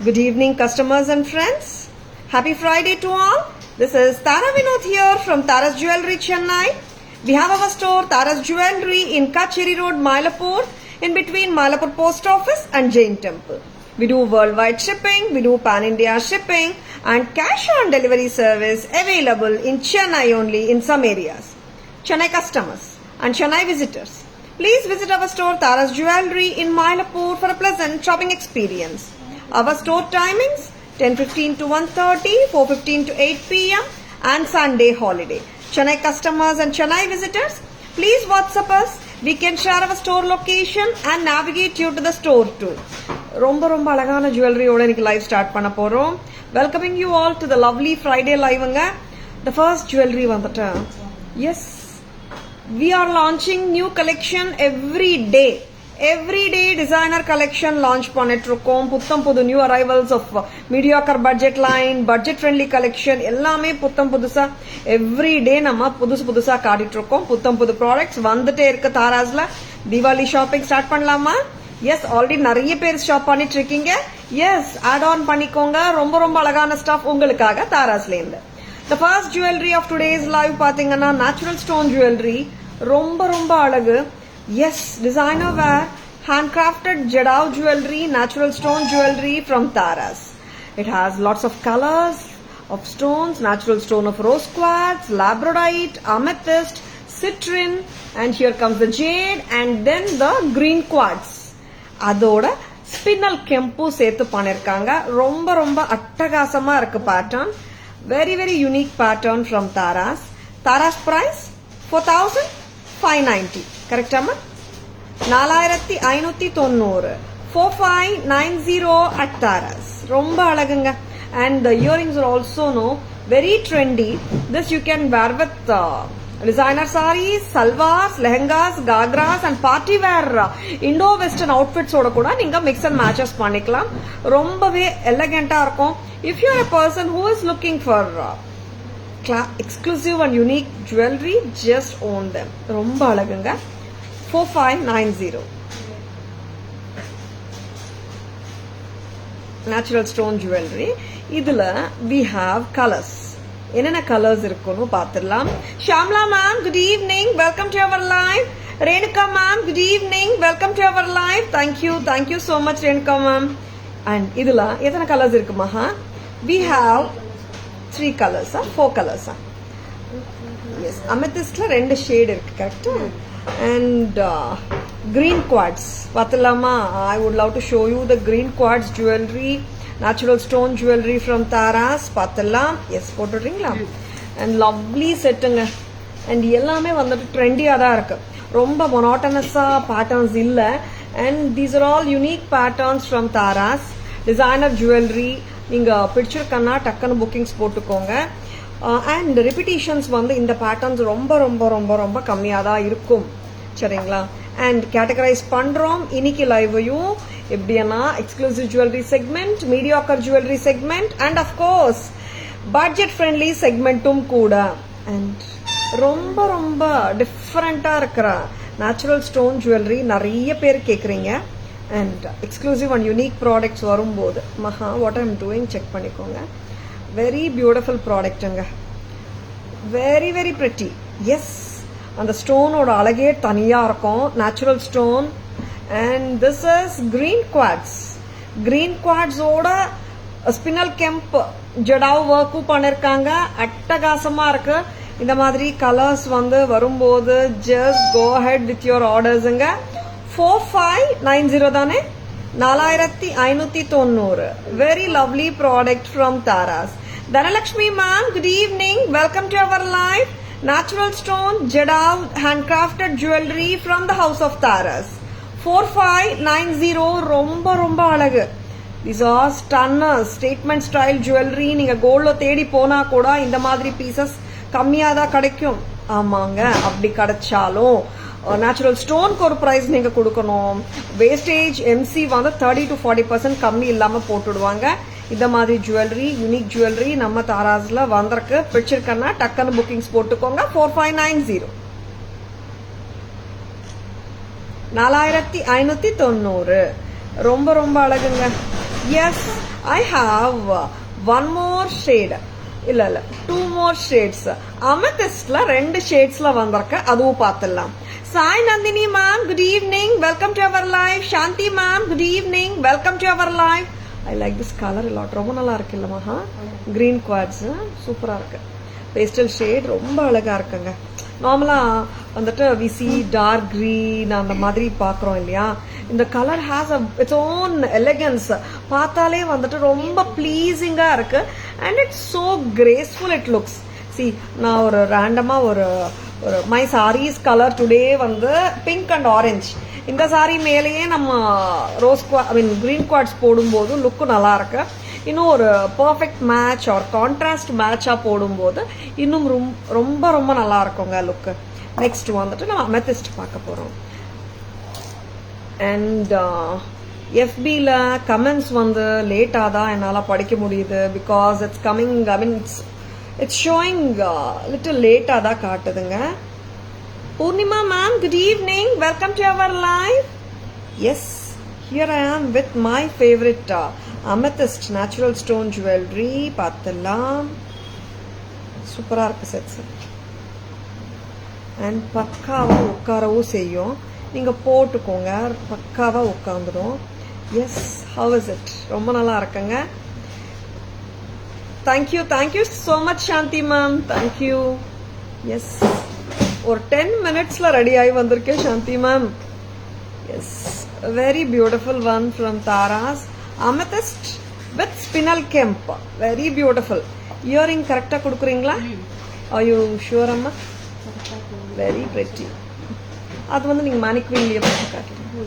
Good evening, customers and friends. Happy Friday to all. This is Tara Vinod here from Tara's Jewelry, Chennai. We have our store Tara's Jewelry in Kacheri Road, Mylapore, in between Mylapore Post Office and Jain Temple. We do worldwide shipping, we do pan-India shipping and cash on delivery service available in Chennai only in some areas. Chennai customers and Chennai visitors, please visit our store Tara's Jewelry in Mylapore for a pleasant shopping experience. Our store timings 10:15 to 1:30, 4:15 to 8 p.m. and Sunday holiday. Chennai customers and Chennai visitors, please WhatsApp us. We can share our store location and navigate you to the store too. ரொம்ப அழகான ஜுவல்லரியோட இன்னைக்கு live start பண்ண போறோம். Welcoming you all to the lovely Friday லைவ்ங்க. The first jewellery வந்துட்டு yes we are launching new collection every day. Every day designer collection launch பண்ணிட்டு இருக்கோம். புத்தம் புது new arrivals of mediocre budget line, budget friendly collection எல்லாமே புத்தம் புதுசா every day நம்ம புதுசா காட்டிட்டு இருக்கோம். புத்தம் புது ப்ராடக்ட்ஸ் வந்துட்டே இருக்கு. தாராஸ்ல தீபாவளி ஷாப்பிங் ஸ்டார்ட் பண்ணலாமா? எஸ், ஆல்ரெடி நிறைய பேர் ஷாப் பண்ணிட்டு இருக்கீங்க. எஸ், ஆட் ஆன் பண்ணிக்கோங்க. ரொம்ப அழகான ஸ்டாஃப் உங்களுக்காக தாராஸ்ல இருந்து. The first jewelry of today's live பாத்தீங்கன்னா natural stone jewelry. ரொம்ப அழகு. Yes, designer wear, handcrafted Jadao jewelry, natural stone jewelry from Taras. It has lots of colors of stones, natural stone of rose quartz, labradorite, amethyst, citrine, and here comes the jade and then the green quartz. அதோட ஸ்பின்னல் கெம்பு சேர்த்து பண்ணிருக்காங்க. ரொம்ப அட்டகாசமா இருக்கு pattern. Very unique pattern from Taras. Taras price 4,590. Correct amma? 4,590. 4590 at Taras. Romba alagunga. And the earrings are also very trendy. This you can wear with designer sarees, salwars, lehengas, gagras and party wear Indo-Western outfits oda kuda ninga mix and matches panikalam. Rombave elegant ah irukum. If you are a person who is looking for exclusive and unique jewelry, just own them. Romba alagunga. 4590. Natural stone jewelry. Idula we have colors. என்னென்ன colours இருக்குன்னு பார்த்துடலாம். Shamla ma'am, good evening, welcome to our live. Renuka ma'am, good evening, welcome to our live. Thank you so much Renuka ma'am. And இதுல எத்தனை colours இருக்கு மகா? we have 3 colors, 4 colors. Yes, amethystல 2 shade இருக்கு. கரெக்ட்டா? and green quartz பார்த்தலாமா? I would love to show you the green quartz jewelry, natural stone jewelry from Taras. பார்த்தலாம். S, போட்டுறீங்களா? and lovely செட்டுங்க. and எல்லாமே வந்துட்டு ட்ரெண்டியா தான் இருக்கு. ரொம்ப மொனோட்டனஸா பேட்டர்ன்ஸ் இல்ல. and these are all unique patterns from Taras. designer jewelry. நீங்க பிடிச்சிருக்கன்னா டக்குன்னு bookings போட்டுக்கோங்க. அண்ட் ரிப்பீட்டேஷன்ஸ் வந்து இந்த பேட்டர்ன்ஸ் ரொம்ப கம்மியாக தான் இருக்கும். சரிங்களா? அண்ட் கேட்டகரைஸ் பண்றோம் இன்னைக்கு லைவையும் எப்படின்னா exclusive jewellery segment, mediocre jewellery segment and of course budget friendly செக்மெண்ட்டும் கூட. அண்ட் ரொம்ப டிஃப்ரெண்டா இருக்கிற நேச்சுரல் ஸ்டோன் ஜுவல்லரி நிறைய பேர் கேட்குறீங்க. And exclusive and unique products வரும்போது Maha what I'm doing check பண்ணிக்கோங்க. வெரி பியூட்டிஃபுல் ப்ராடக்ட்டுங்க. Very pretty. எஸ், அந்த ஸ்டோனோட அழகே தனியாக இருக்கும். Natural stone. And this is green quartz. Green குவாட்ஸோட ஸ்பின்னல் கெம்ப் ஜடாவ் ஒர்க்கும் பண்ணிருக்காங்க. அட்டகாசமா இருக்கு. இந்த மாதிரி கலர்ஸ் வந்து வரும்போது just go head with your ஆர்டர்ஸுங்க. 4590 தானே? 4590. Very lovely product from Taras. Dhanalakshmi ma'am, good evening. Welcome to our live. Natural stone Jadao handcrafted jewelry from the house of Taras. 4590. ரொம்ப அழகு. These are stunners. Statement style jewelry. நீங்க கோல்ட்ல தேடி போனா கூட இந்த மாதிரி பீசஸ் கம்மியா தான் கிடைக்கும். ஆமாங்க, அப்படி கிடைச்சாலும் நேச்சுரல் ஸ்டோனுக்கு ஒரு ப்ரைஸ் நீங்க கொடுக்கணும். வேஸ்டேஜ் எம்சி வந்து 30 to 40% கம்மி இல்லாம போட்டுடுவாங்க. இந்த மாதிரி ஜுவல்லரி, யூனிக் ஜுவல்லரி நம்ம தாராஸ்ல வந்திருக்கு. பிடிச்சிருக்கன்னா டக்குன்னு புக்கிங்ஸ் போட்டுக்கோங்க. 4590. 4590. ரொம்ப அழகுங்க. Yes, I have one more shade. இல்ல 2 more shades. Amethystல 2 shadesல வந்திருக்கு, அதுவும் பார்த்துடலாம். Sai Nandini ma'am, good evening, welcome to our live. Shanti ma'am, good evening, welcome to our live. I like this colour lot, ரொம்ப நல்லா இருக்கு இல்லம்மா. கிரீன் குவாட்ஸ் சூப்பரா இருக்கு. பேஸ்டல் ஷேட் ரொம்ப அழகா இருக்குங்க. நார்மலா வந்துட்டு விசி டார்க் கிரீன் அந்த மாதிரி பாக்குறோம் இல்லையா, இந்த colour has its own elegance. பார்த்தாலே வந்துட்டு ரொம்ப ப்ளீசிங்கா இருக்கு and it's so graceful it looks. C, நான் ஒரு ரேண்டமா ஒரு மை சாரீஸ் கலர் டுடே வந்து பிங்க் அண்ட் ஆரஞ்ச். இந்த சாரீ மேலேயே நம்ம ரோஸ் கிரீன் குவாட்ஸ் போடும்போது லுக்கு நல்லா இருக்கு. இன்னும் ஒரு பர்ஃபெக்ட் மேட்ச் ஆர் கான்ட்ராஸ்ட் மேட்சா போடும்போது இன்னும் ரொம்ப ரொம்ப நல்லா இருக்குங்க லுக்கு. நெக்ஸ்ட் வந்துட்டு நம்ம அமெத்திஸ்ட் பார்க்க போறோம். அண்ட் எஃபில கமெண்ட்ஸ் வந்து லேட்டாக தான் என்னால் படிக்க முடியுது. Because it's coming, I mean it's showing little லேட்டாக தான் காட்டுதுங்க. Purnima ma'am, good evening, welcome to our live. Yes, here I am with my favourite amethyst natural stone jewellery. பார்த்துலாம், சூப்பராக இருக்கு செட்ஸ் அண்ட் பக்காவாக உட்காரவும் செய்யும். நீங்கள் போட்டுக்கோங்க, பக்காவாக உட்காந்துடும். Yes, how is it? ரொம்ப நல்லா இருக்குங்க. Thank you so much Shanti ma'am, thank you. Yes, ஒரு 10 minutesல ரெடி ஆகி வந்திருக்கேன் Shanti ma'am. Yes, very beautiful one from Taras. Amethyst with spinel kemp, very beautiful. Earring கரெக்டாக கொடுக்குறீங்களா? ஆர் யூ ஷுவர் அம்மா? Very pretty. அது வந்து நீங்கள் மேனிக்வின்லேயே வச்சு காட்டுறீங்க,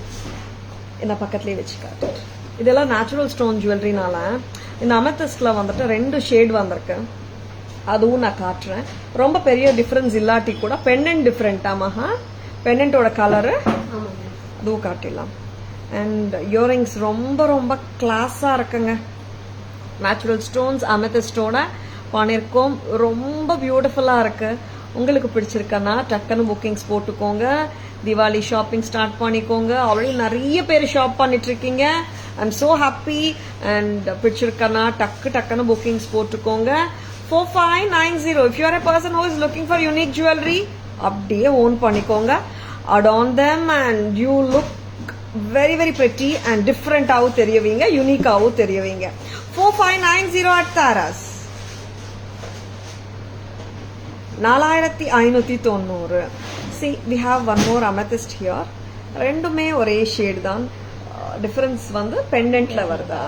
என்ன பக்கத்துலேயே வச்சு காட்டுறேன். இதெல்லாம் நேச்சுரல் ஸ்டோன் ஜுவல்லரினால இந்த அமெத்திஸ்ட்ல வந்துட்டு 2 ஷேட் வந்திருக்கு, அதுவும் நான் காட்டுறேன். ரொம்ப பெரிய டிஃப்ரென்ஸ் இல்லாட்டி கூட பெண்டன்ட் டிஃப்ரெண்டாமா, பெண்டன்ட்டோட கலரு அதுவும் காட்டிடலாம். அண்ட் இயரிங்ஸ் ரொம்ப ரொம்ப கிளாஸாக இருக்குங்க. நேச்சுரல் ஸ்டோன்ஸ் அமெத்திஸ்டோட பண்ணியிருக்கோம், ரொம்ப பியூட்டிஃபுல்லாக இருக்கு. உங்களுக்கு பிடிச்சிருக்கன்னா டக்குன்னு புக்கிங்ஸ் போட்டுக்கோங்க. தீபாவளி ஷாப்பிங் ஸ்டார்ட் பண்ணிக்கோங்க. ஆல்ரெடி நிறைய பேர் ஷாப் பண்ணிட்டு இருக்கீங்க. I am so happy. And பிடிச்சிருக்கன்னா டக்குன்னு புக்கிங்ஸ் போட்டுக்கோங்க. 4590. If you are a person who is looking for unique jewelry, அப்படியே ஓன் பண்ணிக்கோங்க. adorn them and you look very very pretty and different ஆவும் தெரியவீங்க, யூனிக் ஆவும் தெரியவீங்க. 4590 at Taras. 4590. See, we have one more amethyst here. ரெண்டுமே ஒரே shade தான். Difference வந்து பெண்டன்ட்ல வருதா,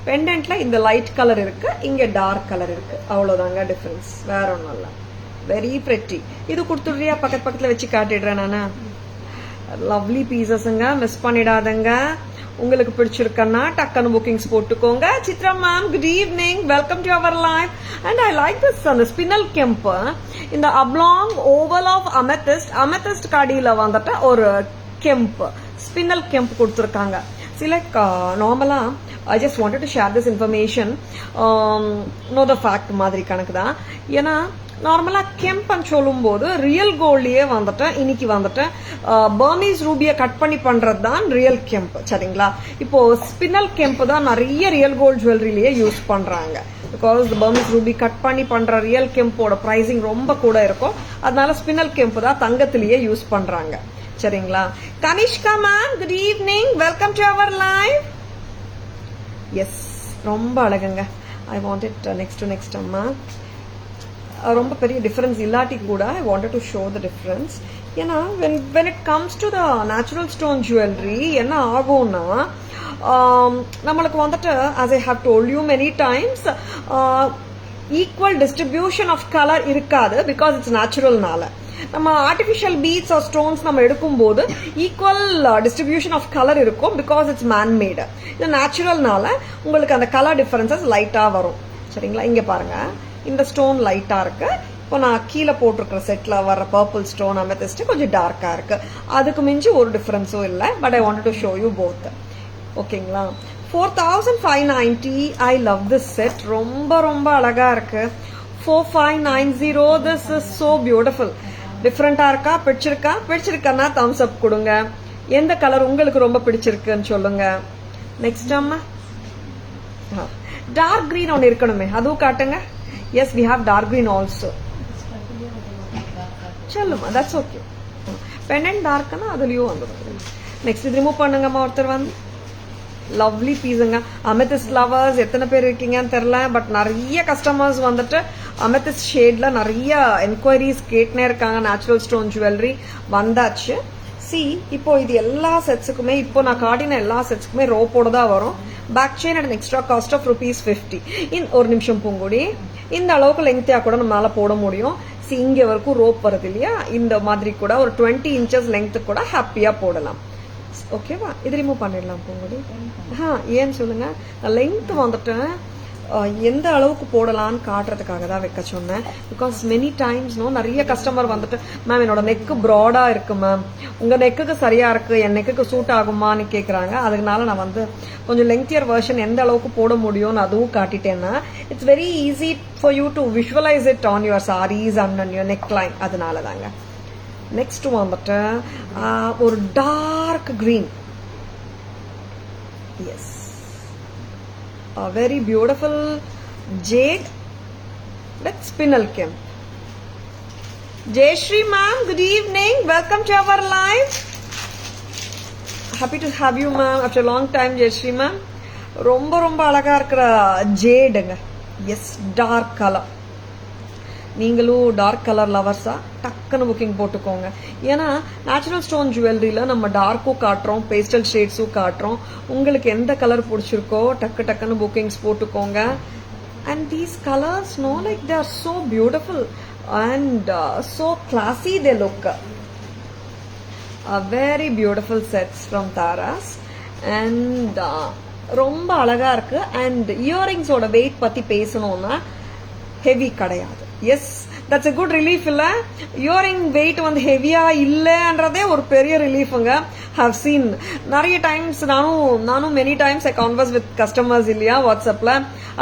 பெண்டன்ட்ல இந்த லைட் கலர் இருக்கு, இங்க டார்க் கலர் இருக்கு, அவ்வளவுதாங்க டிஃபரன்ஸ், வேற ஒன்றும் இல்லை. Very pretty. இது கொடுத்துடுறியா? பக்கத்துல வச்சு காட்டிடுறேன் நானு. லவ்லி பீசஸ்ங்க, மிஸ் பண்ணிடாதங்க. உங்களுக்கு பிடிச்சிருக்கன்னா டக்குன்னு புக்கிங்ஸ் போட்டுக்கோங்க. Chitra ma'am, good evening, welcome to our live. And I like this அந்த ஸ்பினல் கெம்ப், இந்த அப்லாங் ஓவல் ஆஃப் அமெத்திஸ்ட் கடியில வந்துட்டு ஒரு கெம்ப், ஸ்பினல் கெம்ப் கொடுத்துருக்காங்க. like நார்மலா I just wanted to share this information. Know the fact மாதிரி கணக்கு தான். ஏன்னா நார்மலா கெம்பன்னு சொல்லும் போது ரியல் கோல்ட்லயே வந்துட்டு இன்னைக்கு வந்துட்டு பர்மீஸ் ரூபியை கட் பண்ணி பண்றது தான் ரியல் கெம்ப், சரிங்களா? இப்போ ஸ்பினல் கெம்ப் தான் நிறைய ரியல் கோல்ட் ஜுவல்லரிலேயே யூஸ் பண்றாங்க. பிகாஸ் பர்மீஸ் ரூபி கட் பண்ணி பண்ற ரியல் கெம்போட பிரைசிங் ரொம்ப கூட இருக்கும், அதனால ஸ்பினல் கெம்ப் தான் தங்கத்திலேயே யூஸ் பண்றாங்க, சரிங்களா? Kanishka ma'am, good evening, welcome to our live. Yes, ரொம்ப அழகுங்க. ஐ வாண்ட் இட் நெக்ஸ்ட் அம்மா. ரொம்ப பெரிய டிஃபரன்ஸ் இல்லாட்டி கூட I wanted to show the difference. ஏன்னா when it comes to the natural stone jewelry என்ன ஆகும்னா, நம்மளுக்கு வந்துட்டு as I have told you many times, equal distribution of color இருக்காது. பிகாஸ் இட்ஸ் நேச்சுரல்னால. நம்ம ஆர்டிஃபிஷியல் பீட்ஸ் ஆர் ஸ்டோன்ஸ் நம்ம எடுக்கும் போது ஈக்குவல் டிஸ்ட்ரிபியூஷன் ஆஃப் கலர் இருக்கும், பிகாஸ் இட்ஸ் மேன்மேடு. இது நேச்சுரல்னால உங்களுக்கு அந்த கலர் டிஃபரன்சஸ் லைட்டா வரும், சரிங்களா? இங்க பாருங்க, இந்த ஸ்டோன் லைட்டா இருக்கு. இப்போ நான் கீழே போட்டிருக்கிற செட்ல வர்ற பர்பிள் ஸ்டோன் அமெத்திஸ்ட் கொஞ்சம் டார்க்கா இருக்கு. அதுக்கு மிஞ்சி ஒரு டிஃபரன்ஸும் இல்லை. But I wanted to show you both. ஓகேங்களா? 4590. ஐ லவ் திஸ் செட், ரொம்ப ரொம்ப அழகா இருக்கு. 4590. This is so beautiful. டிஃப்ரெண்டா இருக்கா? பிடிச்சிருக்கா தம்ஸ் அப் கொடுங்க. எந்த கலர் உங்களுக்கு ரொம்ப பிடிச்சிருக்குன்னு சொல்லுங்க. நெக்ஸ்ட் அம்மா, டார்க் கிரீன் ஒன்று இருக்கணுமே, அதுவும் காட்டுங்க. Yes, we have dark green also. சொல்லுமா, தட்ஸ் ஓகே. பெண்டன்ட் டார்க்னா அதுலயும் வந்துடும். நெக்ஸ்ட் இது ரிமூவ் பண்ணுங்கம்மா. ஒருத்தர் வந்து லவ்லி பீஸுங்க. அமெத்திஸ்ட் லவர்ஸ் எத்தனை பேர் இருக்கீங்கன்னு தெரியல, பட் நிறைய கஸ்டமர்ஸ் வந்துட்டு அமெத்திஸ்ட் ஷேட்ல நிறைய என்கொயரிஸ் கேட்டுனே இருக்காங்க. நேச்சுரல் ஸ்டோன் ஜுவல்லரி வந்தாச்சு. சி, இப்போ இது எல்லா செட்ஸுக்குமே, இப்போ நான் காட்டின எல்லா செட்ஸுக்குமே ரோப்போட தான் வரும். Back chain and extra cost of ₹50. ஒரு நிமிஷம் பூங்குடி, இந்த அளவுக்கு லெங்க்த்தியா கூட நம்மளால போட முடியும். சி, இங்க வரைக்கும் ரோப் வருது இல்லையா, இந்த மாதிரி கூட ஒரு 20 inches லெங்க்த்து கூட ஹாப்பியா போடலாம். ஓகேவா? இது ரிமூவ் பண்ணிடலாம் பூங்குடி. ஏன்னு சொல்லுங்க, லெங்க்த் வந்துட்டு எந்த அளவுக்கு போடலான்னு காட்டுறதுக்காக தான் வைக்க சொன்னேன். பிகாஸ் மெனி டைம்ஸ் நிறைய கஸ்டமர் வந்துட்டு, மேம் என்னோட நெக்கு ப்ராடா இருக்கு மேம், உங்க நெக்குக்கு சரியா இருக்கு, என் நெக்குக்கு சூட் ஆகுமான்னு கேட்குறாங்க. அதனால நான் வந்து கொஞ்சம் லெங்க்தியர் வெர்ஷன் எந்த அளவுக்கு போட முடியும்னு அதுவும் காட்டிட்டேன்னா it's very easy for you to visualise it on your saris and on your neck line. அதனால தாங்க. நெக்ஸ்ட் வந்துட்டு ஒரு dark green. Yes, a very beautiful jade with spinel kemp. Jayashree ma'am, good evening, welcome to our live. Happy to have you ma'am after a long time. Jayashree ma'am, ரொம்ப ரொம்ப அழகா இருக்கிற ஜேடுங்க. Yes, dark colour. நீங்களும் dark colour லவர்ஸா டக்குன்னு booking போட்டுக்கோங்க. ஏன்னா நேச்சுரல் ஸ்டோன் ஜுவல்லரியில நம்ம டார்க்கும் காட்டுறோம், பேஸ்டல் ஷேட்ஸும் காட்டுறோம். உங்களுக்கு எந்த கலர் பிடிச்சிருக்கோ டக்குன்னு புக்கிங்ஸ் போட்டுக்கோங்க. And these colours like they are so beautiful and so classy. They look very beautiful sets from Taras. And ரொம்ப அழகா இருக்கு. அண்ட் இயரிங்ஸோட வெயிட் பத்தி பேசணும்னா ஹெவி கிடையாது. Yes, that's a good relief. இல்ல, இயரிங் வெயிட் வந்து ஹெவியா இல்லன்றதே ஒரு பெரிய ரிலீஃபுங்க. ஹவ் சீன் நிறைய டைம்ஸ், நானும் many times I converse with customers இல்லையா வாட்ஸ்அப்ல.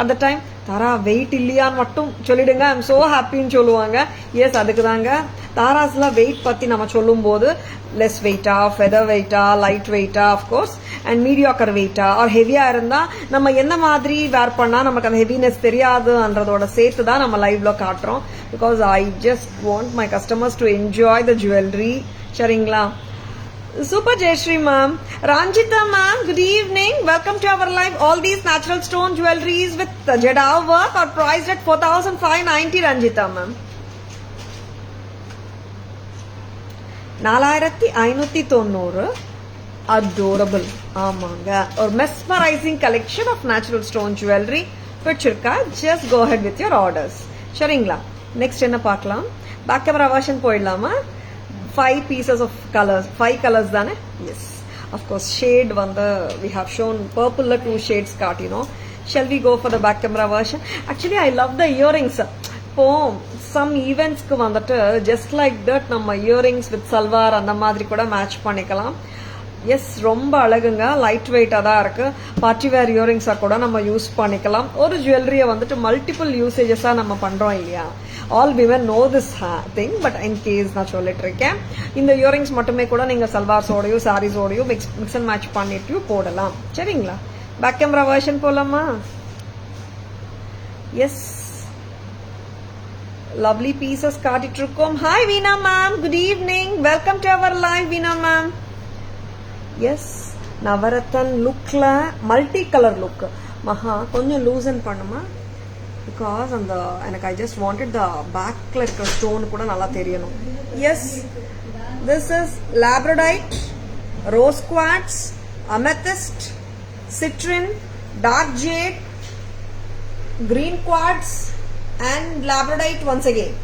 அந்த டைம் தாரா வெயிட் இல்லையான்னு மட்டும் சொல்லிடுங்க, ஐ எம் சோ ஹாப்பின்னு சொல்லுவாங்க. எஸ், அதுக்கு தாங்க தாராஸ்ல வெயிட் பத்தி நம்ம சொல்லும் போது லெஸ் வெயிட்டா, ஃபெதர் வெயிட்டா, லைட் வெயிட்டா, அஃப்கோர்ஸ், அண்ட் மீடியாக்கர் வெயிட்டா ஆர் ஹெவியா இருந்தா நம்ம என்ன மாதிரி வேர் பண்ணா நமக்கு அந்த ஹெவினஸ் தெரியாதுன்றதோட சேர்த்து தான் நம்ம லைவ்ல காட்டுறோம். Because I just want my customers to enjoy the jewellery. சரிங்களா? Super Jayashree ma'am. Ranjita ma'am, good evening. Welcome to our live. All these natural stone jewelries with Jadao work are priced at 4,590. Ranjita ma'am. 4,590. Adorable. ஆமாங்க, ஒரு mesmerizing collection of natural stone jewelry பிடிச்சிருக்கா? Just go ahead with your orders. சரிங்களா? Next என்ன பார்க்கலாம்? Back camera version போயிடலாமா? 5 pieces of colors. 5 colors தானே? Yes. Of course, shade வந்து we have shown purple 2 shades காட்டினோம். Shall we go for the back camera version? Actually, I love the earrings. இப்போ some eventsக்கு வந்துட்டு just like that நம்ம earrings with salwar அந்த மாதிரி கூட match பண்ணிக்கலாம். எஸ், ரொம்ப அழகுங்க. லைட் வெயிட்டா தான் இருக்கு. பார்ட்டி வேர் இயரிங்ஸா கூட நம்ம யூஸ் பண்ணிக்கலாம். ஒரு ஜுவல்லரியை வந்துட்டு மல்டிபிள் யூசேஜஸா நம்ம பண்றோம் இல்லையா? All women know this thing, but in case நான் சொல்லிட்டு இருக்கேன். இந்த இயரிங்ஸ் மட்டுமே கூட நீங்க சல்வார்ஸோடயோ சாரீஸோடயோ மிக்ஸ் அண்ட் மேட்ச் பண்ணிட்டு போடலாம். சரிங்களா? பேக் கேமரா வெர்ஷன் போலாமா? எஸ், லவ்லி பீசஸ் காட்டிட்டு இருக்கோம். Hi Veena ma'am, good evening, welcome to our live Veena ma'am. Yes, Navratan லுக்ல மல்டி கலர் லுக். மகா கொஞ்சம் லூசன் பண்ணுமா? பிகாஸ் அந்த எனக்கு ஐ ஜஸ்ட் வாண்டட் த பேக்ல இருக்கிற ஸ்டோன் கூட நல்லா தெரியணும். Yes, this is labradorite, rose quartz, amethyst, citrine, dark jade, green quartz and labradorite once again.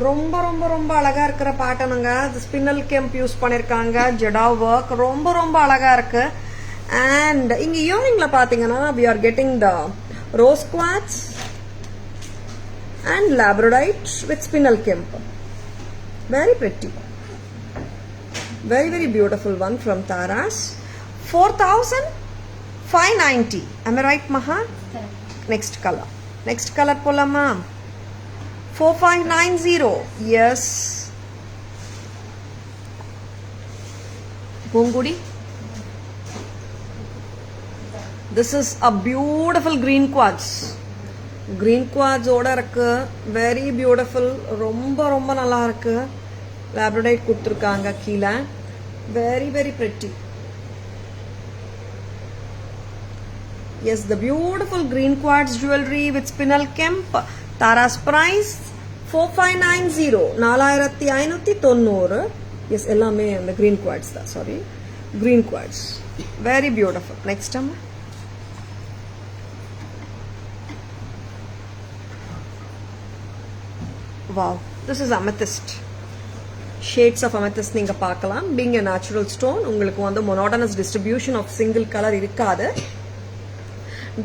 ரொம்ப ரொம்ப ரொம்ப அழகா இருக்கிற பேட்டர்னுங்க. ஸ்பின்னல் கெம்ப் யூஸ் பண்ணிருக்காங்க, ஜெடா ஒர்க் ரொம்ப ரொம்ப அழகா இருக்கு. அண்ட் இங்க இயரிங்ல பாத்தீங்கன்னா we are getting the rose quartz and labradorite with spinel kemp. Very pretty, very very beautiful one from Taras. 4,590. Am I right, Maha? Next color polama. 4590. Yes. Bongudi. This is a beautiful green quartz. Green quartz ஓட இருக்கு. Very beautiful. ரொம்ப நல்லா இருக்கு. Labradorite கொடுத்திருக்காங்க கீழ. Very pretty. Yes, the beautiful green quartz jewelry with spinel kemp. Tara's price 4590. 4590. Yes, எல்லாமே அந்த green quartz தான். Sorry. Green quartz. Very beautiful. Next one. Wow. This is amethyst. Shades of amethyst நீங்க பார்க்கலாம். Being a natural stone, உங்களுக்கு வந்து monotonous distribution of single color இருக்காது.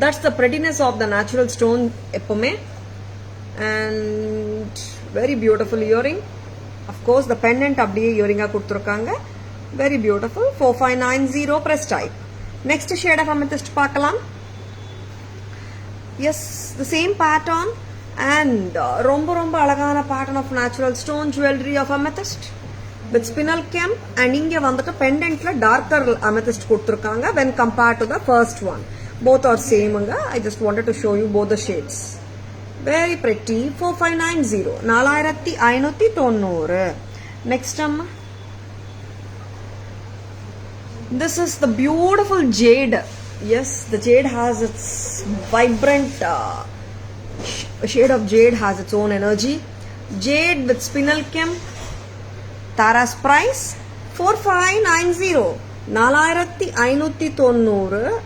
That's the prettiness of the natural stone எப்பவுமே. And very beautiful earring. Of course, the pendant அப்படியே earring-ஆ கொடுத்திருக்காங்க. Very beautiful. 4590 press type. Next shade of amethyst பார்க்கலாம். Yes, the same pattern and ரொம்ப அழகான pattern of natural stone jewelry of amethyst with spinel kemp and இங்க வந்துட்டு pendantல darker amethyst கொடுத்திருக்காங்க when compared to the first one. Both are same. I just wanted to show you both the shades. Very pretty. 4590. 4590. Next one. This is the beautiful jade. Yes, the jade has its vibrant shade of jade has its own energy. Jade with spinel kemp. Tara's price 4590. 4590.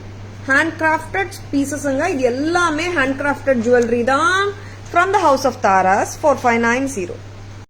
Handcrafted pieces இது எல்லாமே handcrafted jewelry தான் from the house of Taras 4590.